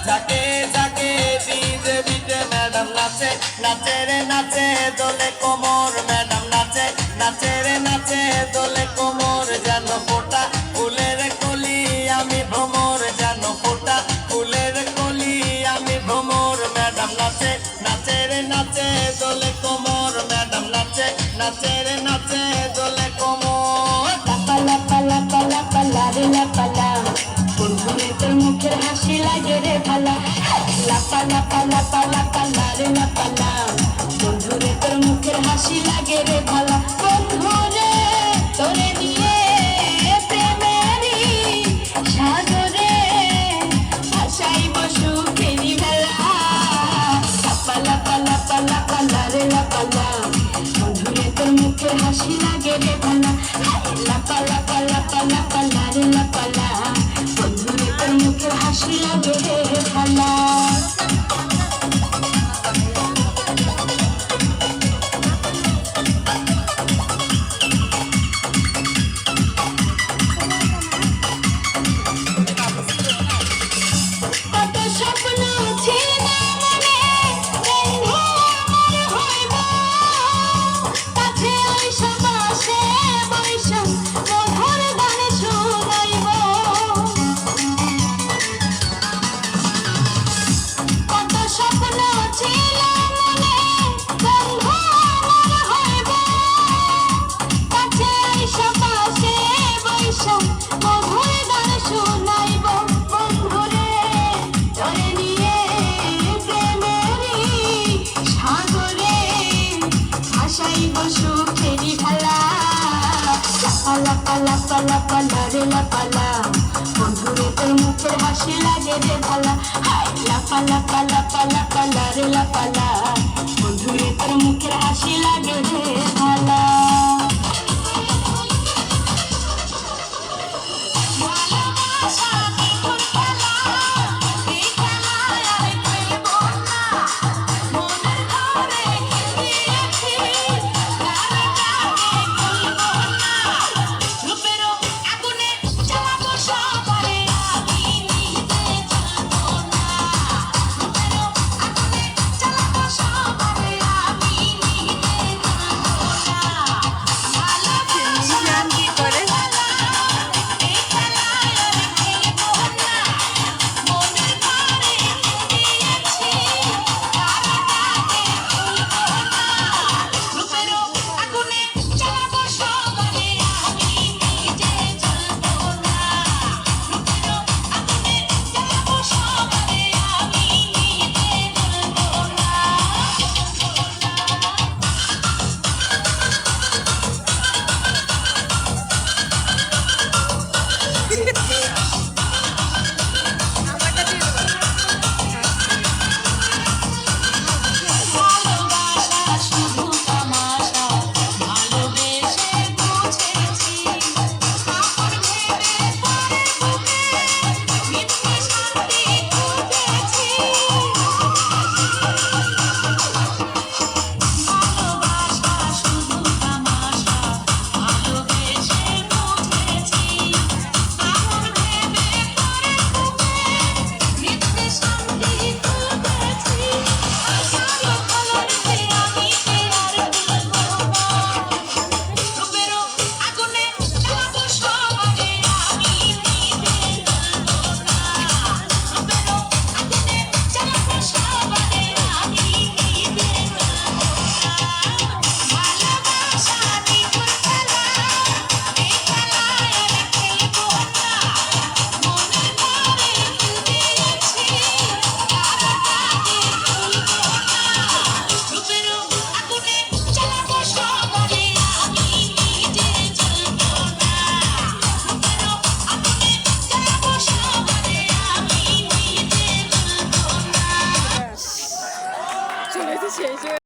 ঝাঁকে ঝাঁকে ডিজে বিটে ম্যাডাম নাচে, নাচে রে নাচে দোলে কোমর, ম্যাডাম নাচে, নাচে রে নাচে দোলে কোমর, যেন ফোঁটা ফুলের কলি আমি ভ্রমর, যেন ফোঁটা ফুলের কলি আমি ভ্রমর, ম্যাডাম নাচে, নাচে রে নাচে দোলে কোমর, ম্যাডাম নাচে, নাচে রে নাচে দোলে কোমর। লাপা লাপা লাপা লাপা লারে লাপা লা, বন্ধুরে তোর মুখের হাসি লাগে রে ভালা। লাপা লাপা লাপা লাপা লারে লাপা লা, বন্ধুরে তোর মুখের হাসি লাগে রে ভালা। বন্ধুরে তোরে নিয়ে প্রেমেরই সাগরে ভাসাইব সুখেরই ভেলা। লাপা লাপা লাপা লাপা লারে লাপা লা, বন্ধুরে তোর মুখের হাসি লাগে রে ভালা। লাপা লাপা লাপা লাপা লারে লাপা লা, বন্ধুরে তোর মুখের হাসি লাগে রে ভালা। কত স্বপ্ন ছিল মনে, বন্ধু আমার হইব, কাছে আইসা পাশে বইসা মধুর গান শুনাইব। কত স্বপ্ন ছিল মনে, বন্ধু আমার হইব, কাছে আইসা পাশে বইসা মধুর গান শুনাইব। বন্ধুরে তোরে নিয়ে প্রেমেরই সাগরে ভাসাইব সুখেরই ভেলা। লাপা লাপা লাপা লাপা লারে লাপা লা, বন্ধুরে তোর মুখের হাসি লাগে রে ভালা। হাই লাপা লাপা লাপা লাপা লারে লাপা লা, বন্ধুরে তোর মুখের হাসি লাগে রে ভালা।